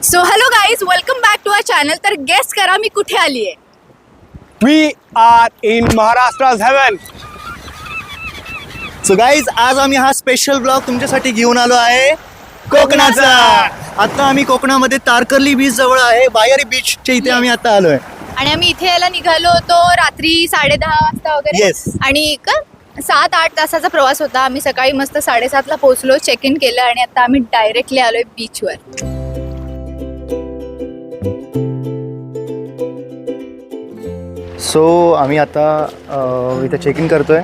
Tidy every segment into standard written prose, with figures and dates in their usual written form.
So hello guys, welcome back to our channel. तर guess करा मी कुठे आली आहे. We are in Maharashtra's heaven. So guys, आज आम्ही हा स्पेशल ब्लॉग तुमच्यासाठी घेऊन आलो आहे कोकणाचा. आता आम्ही कोकणामध्ये तारकर्ली बीच जवळ आहे, बायारी बीचच्या इथे आम्ही आता आलोय. आणि आम्ही इथे यायला निघालो होतो रात्री 10:30 वाजता वगैरे. Yes. आणि 7-8 तासाचा प्रवास होता. आम्ही सकाळी मस्त 7:30ला पोहोचलो, चेक इन केलं आणि आता आम्ही डायरेक्टली आलोय बीचवर. सो आम्ही आता इथे चेक इन करतोय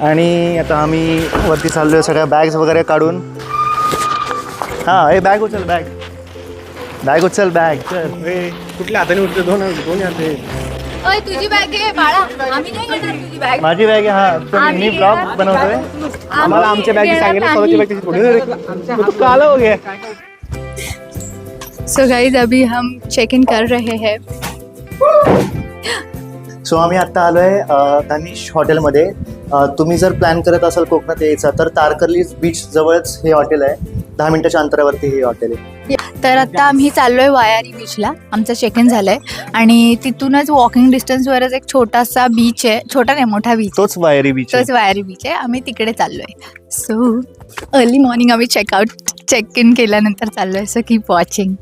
आणि आता आम्ही वरती चाललोय सगळ्या बॅग्स वगैरे काढून. हां, हे बॅग उचल, बॅग उचल, बॅग चल. कुठल्या हाताने उठते? दोन हाते. अय, तुझी बॅग आहे बाळा, आम्ही नाही घेणार तुझी बॅग. माझी बॅग आहे. हां, मी ब्लॉग बनवतोय. आम्हाला आमच्या बॅगी सांगितलं, स्वतःची बॅग थोडी तू काला हो गया. सो गाइज, अभी हम चेक इन कर रहे हैं. सो आम्ही आत्ता आलो आहे तनिष हॉटेलमध्ये. तुम्ही जर प्लॅन करत असाल कोकणात यायचा तर तारकर्ली बीच जवळच हे हॉटेल आहे. 10 मिनिटाच्या अंतरावरती हे हॉटेल आहे. तर आता आम्ही चाललोय वायारी बीचला. आमचं चेक इन झालंय आणि तिथूनच वॉकिंग डिस्टन्सवरच एक छोटासा बीच आहे. छोटा नाही, मोठा बीच. तोच वायरी बीच तोच वायारी बीच आहे. आम्ही तिकडे चाललोय. सो अर्ली मॉर्निंग आम्ही चेक इन केल्यानंतर चाललोय. So keep watching.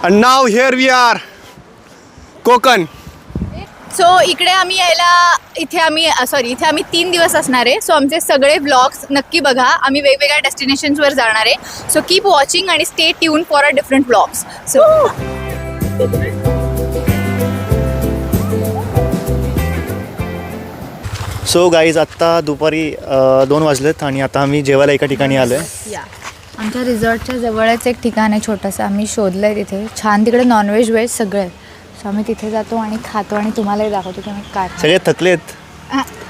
And now here we are, Konkan. So इकडे आम्ही यायला इथे आम्ही 3 दिवस असणार आहे. सो आमचे सगळे ब्लॉग्स नक्की बघा. आम्ही वेगवेगळ्या डेस्टिनेशन्सवर जाणार आहे. सो कीप वॉचिंग आणि stay tune for a different blogs. So guys, आत्ता दुपारी 2 वाजलेत आणि आता आम्ही जेवायला एका ठिकाणी आलो आहे. या आमच्या रिसॉर्टच्या जवळच एक ठिकाण आहे छोटंसं. आम्ही शोधलं आहे तिथे. छान तिकडे नॉनव्हेज व्हेज सगळं आहे. सो आम्ही तिथे जातो आणि खातो आणि तुम्हालाही दाखवतो की आम्ही काय सगळे थकलेत.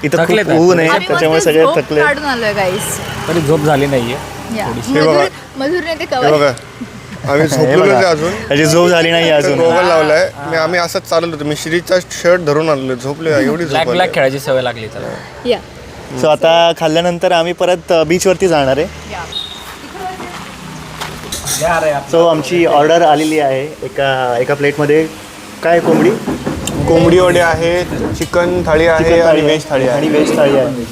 इथं थकलेत खूप ऊन आहे, आम्ही त्याच्यामुळे मस्त सगळे झोप थकले. काढून आलोय गाईस. तरी झोप झाली नाहीये. मधुरने ते हे कवर. बघा, आम्ही झोपलेलो नाही अजून. त्याची झोप झाली नाही अजून. मोबाईल लावलाय मी. आम्ही असंच चाललो होतो. मी श्रीचा शर्ट धरून आणलो. झोपले एवढी ब्लॅक झोप ब्लॅक आली. खेळायची सवय लागली त्याला. या सो आता खाल्ल्यानंतर आम्ही परत बीचवरती जाणार आहे. या सो आमची ऑर्डर आलेली आहे. एका प्लेटमध्ये काय कोंबडी कोंबडी वडे आहे, चिकन थाळी आहे आणि व्हेज थाळी आहे. आणि व्हेज थाळी आहे.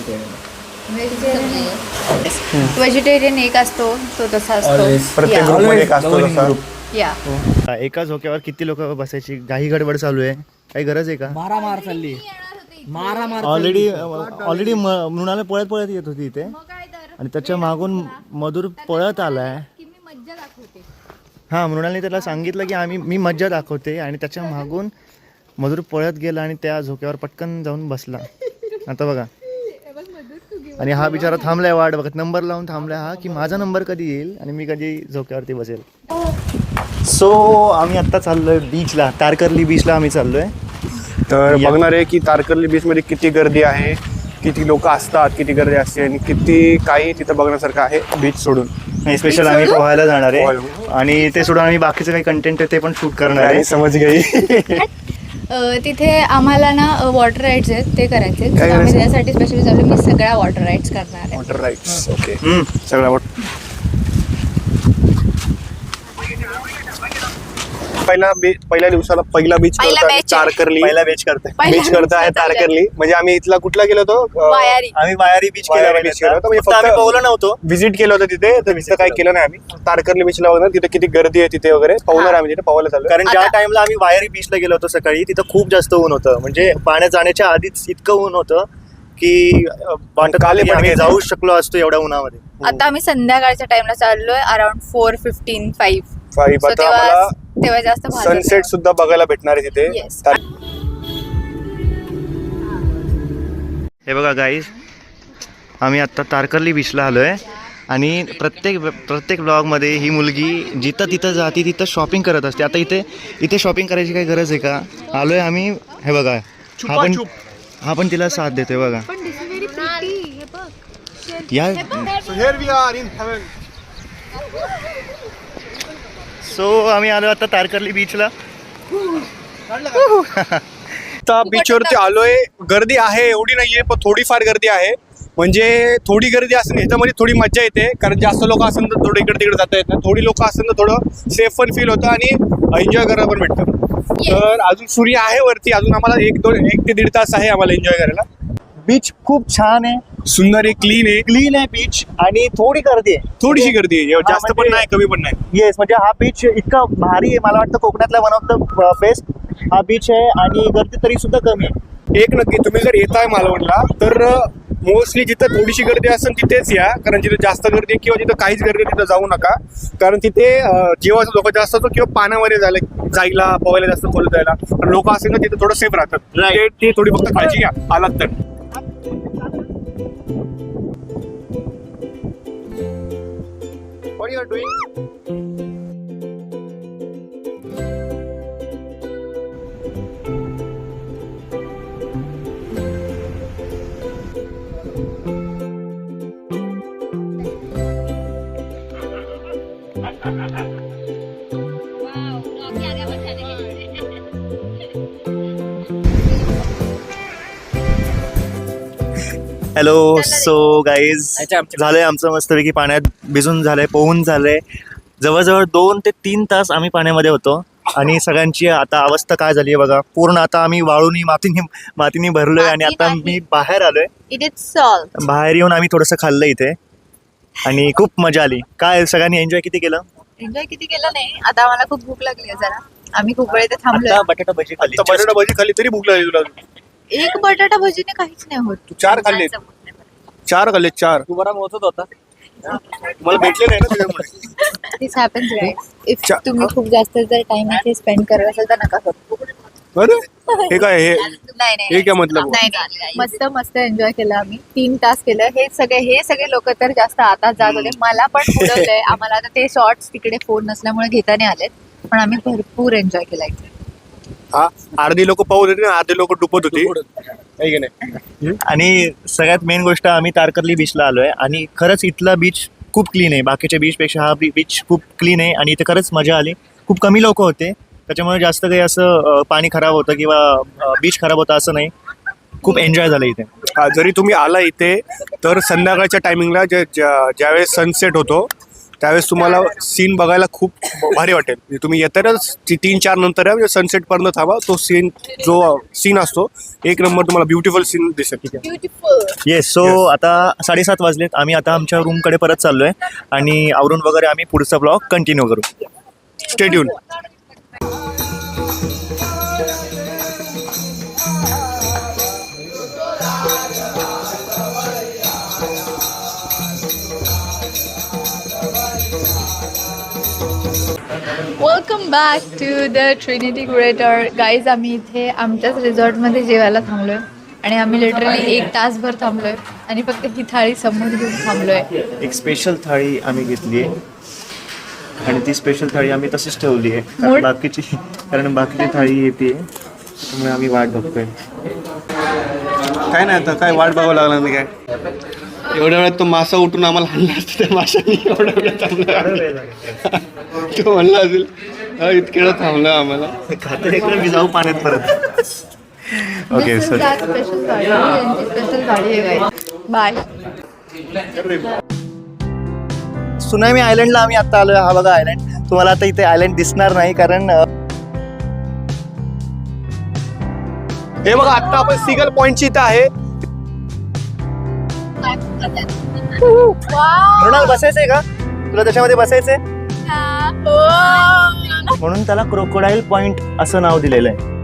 व्हेजिटेरियन एक असतो तो तसा असतो. प्रत्येक या. ग्रुपमध्ये एक असतो तसा. या एका झोक्यावर किती लोक बसायची घाई गडबड चालू आहे. काही गरज आहे का? मारामार चालली. मारामार ऑलरेडी मृणाला पळत पळत येत होती इथे आणि त्याच्या मागून मधुर पळत आलाय. हां, मृणालने त्याला सांगितलं की मी मज्जा दाखवते आणि त्याच्या मागून मधुर पळत गेला आणि त्या झोक्यावर पटकन जाऊन बसला. आता बघा, आणि हा बिचारा थांबलाय वाट बघत. नंबर लावून थांबलाय हा की माझा नंबर कधी येईल आणि मी कधी झोक्यावरती बसेल. सो आम्ही आत्ता चाललोय बीचला, तारकर्ली बीचला आम्ही चाललोय. तर बघणार आहे की तारकर्ली बीच मध्ये किती गर्दी आहे, किती लोक असतात, किती गर्दी असते आणि किती काही तिथं बघण्यासारखं आहे बीच सोडून. स्पेशल आम्ही पोहायला जाणार आहे आणि ते सोडून आम्ही बाकीचं काही कंटेंट आहे ते पण शूट करणार आहे. समज गई. तिथे आम्हाला ना वॉटर राईड्स आहेत ते करायचे. काय आम्ही करायचं? त्यासाठी स्पेशली चालू. मी सगळ्या वॉटर राईड्स करणार आहे. Water rides. ओके, सगळं पहिल्या दिवसाला पहिला बीच पहिला batch आहे. तारकर्ली. पहिला बेच करतोय. बीच करता आहे तारकर्ली. म्हणजे आम्ही इथला कुठला गेलो होतो? वायारी. आम्ही वायारी बीच वायारी beach केलं होतं. म्हणजे फक्त आम्ही फक्त पोहलो नव्हतो. व्हिजिट केलं होतं तिथे. तर तिथं काही केलं नाही आम्ही. तारकर्ली बीचला वगैरे तिथे किती गर्दी आहे तिथे वगैरे पाहणार आम्ही. तिथे पाहायला चालू. कारण ज्या टाइमला आम्ही वायारी बीचला गेलो होतो सकाळी, तिथं खूप जास्त ऊन होतं. म्हणजे पाण्यात जाण्याच्या आधीच इतकं ऊन होतं की आम्ही जाऊ शकलो असतो एवढ्या उन्हामध्ये. आता आम्ही संध्याकाळच्या टाइमला चाललोय. अराउंड 4:15-5. आता आम्हाला तेव्हा जास्त भाजत सनसेट नाही. सुद्धा बघायला भेटणार आहे तिथे. Yes. हे बघा गाईज, आम्ही आत्ता तारकर्ली बीचला आलो आहे आणि प्रत्येक ब्लॉगमध्ये ही मुलगी जिथं तिथं जाते तिथं शॉपिंग करत असते. आता इथे शॉपिंग करायची काही गरज आहे का? आलो आहे आम्ही. हे बघा, हा पण तिला साथ देतोय बघा. या सो आम्ही आलो आता तारकर्ली बीचला. आता बीचवरती आलोय. गर्दी आहे, एवढी नाहीये पण थोडीफार गर्दी आहे. म्हणजे थोडी गर्दी असेल ह्याच्यामध्ये थोडी मजा येते, कारण जास्त लोक असेल तर थोडं इकडे तिकडे जाता येत नाही, थोडी लोक असेल तर थोडं सेफ पण फील होतं आणि एन्जॉय करायला पण भेटतं. तर अजून सूर्य आहे वरती, अजून आम्हाला 1 ते 1.5 तास आहे आम्हाला एन्जॉय करायला. बीच खूप छान आहे, सुंदर आहे, क्लीन आहे, क्लीन आहे बीच आणि थोडी गर्दी आहे. थोडीशी गर्दी आहे, जास्त पण नाही कमी पण नाही. येस, म्हणजे हा बीच इतका भारी आहे, मला वाटतं कोकणातला वन ऑफ द बेस्ट हा बीच आहे आणि गर्दी तरी सुद्धा कमी आहे. एक नक्की तुम्ही जर येताय मालवणला तर मोस्टली जिथं थोडीशी गर्दी असेल तिथेच या, कारण जिथं जास्त गर्दी आहे किंवा जिथं काहीच गर्दी तिथं जाऊ नका, कारण तिथे जेव्हा लोक जास्त असतो किंवा पाण्यामध्ये जायला पोहायला जास्त खोल जायला लोक असेल ना तिथे थोडं सेफ राहतात. ते थोडी फक्त काळजी घ्या आलात तर. What you are doing? Hello, so guys झालंय आमचं मस्तपैकी पाण्यात भिजून झालंय, पोहून झालंय. जवळजवळ 2 ते 3 तास आम्ही पाण्यामध्ये होतो आणि सगळ्यांची आता अवस्था काय झाली आहे बघा. पूर्ण आता आम्ही वाळूनी मातीनी भरलोय आणि आता मी बाहेर आलोय. It is salt. बाहेर येऊन आम्ही थोडंसं खाल्लं इथे आणि खूप मजा आली. काय सगळ्यांनी एन्जॉय किती केलं? एन्जॉय किती केलं नाही, आता आम्हाला खूप भूक लागली आहे जरा. आम्ही खूप वेळ इथे थांबलोय. आता बटाटा भजी खाल्ली. आता बटाटा भजी खाल्ली तरी भूक लागली तुला? एक बटाटा भजीने काहीच नाही होत. 4 खाल्ले. 4 खाल्ले 4. तू बरा मोजत होता. मला भेटले नाही ना त्याच्यामुळे. दिस हॅपन्स गाईज. इफ चा- तुम्ही खूप जास्त जर टाइम इथे स्पेंड करत असाल तर नका करू. बरं हे काय हे नाही हे काय मतलब? नाही, मस्त मस्त एन्जॉय केलं आम्ही. 3 तास केलं. हे सगळे लोक तर जास्त आता जात होते. मला पण उडवलंय. आम्हाला आता ते शॉर्ट्स तिकडे फोन नसल्यामुळे घेता नाही आलेत, पण आम्ही भरपूर एन्जॉय केला इथे. हा, अर्धी लोक पाहत होती ना, अर्धी लोक डुबत होती. आहे की नाही? आणि सगळ्यात मेन गोष्ट आम्ही तारकर्ली बीचला आलोय आणि खरंच इथला बीच खूप क्लीन आहे. बाकीच्या बीचपेक्षा हा बीच खूप क्लीन आहे आणि इथे खरंच मजा आली. खूप कमी लोक होते, त्याच्यामुळे जास्त काही असं पाणी खराब होतं किंवा बीच खराब होतं असं नाही. खूप एन्जॉय झालं इथे. हा, जरी तुम्ही आला इथे तर संध्याकाळच्या टायमिंगला ज्यावेळेस सनसेट होतो त्यावेळेस तुम्हाला सीन बघायला खूप भारी वाटेल. म्हणजे तुम्ही येताच 3-4 नंतर म्हणजे सनसेट पर्यंत थांबा, तो सीन असतो एक नंबर, तुम्हाला ब्युटिफुल सीन दिसेल. ब्युटिफुल. येस, सो आता 7:30 वाजलेत. आम्ही आता आमच्या रूमकडे परत चाललोय आणि आवरून वगैरे आम्ही पुढचा ब्लॉग कंटिन्यू करू. Stay tune. Welcome back to the Trinity Curator. Guys, आम्ही इथे आमच्याच रिसॉर्टमध्ये जेवायला थांबलोय आणि आम्ही लिटरली 1 तासभर थांबलोय आणि फक्त ही थाळी समोर घेऊन थांबलोय. एक स्पेशल थाळी आम्ही घेतली आहे आणि ती स्पेशल थाळी आम्ही तशीच ठेवली आहे, कारण बाकीची थाळी येते, त्यामुळे आम्ही वाट बघतोय. काय नाही, आता काय वाट बघावं लागणार नाही. काय एवढ्या वेळात तो मासा उठून आम्हाला हाणला असतं, त्या माशाने एवढ्या वेळात थांबला. तो म्हणला असेल इतके वेळ थांबला आम्हाला. मी जाऊ पाण्यात परत. ओके, सर स्पेशल थाळी, यांची स्पेशल थाळी आहे गाईज. बाय. सुनामी आयलंडला आम्ही आता आलोय. हा बघा आयलंड. तुम्हाला आता इथे आयलंड दिसणार नाही कारण हे बघा, आता आपण सिगल पॉइंटची इथं आहे. मृणाल बसायचंय का तुला? त्याच्यामध्ये बसायचंय म्हणून त्याला क्रोकोडाईल पॉइंट असं नाव दिलेलं आहे.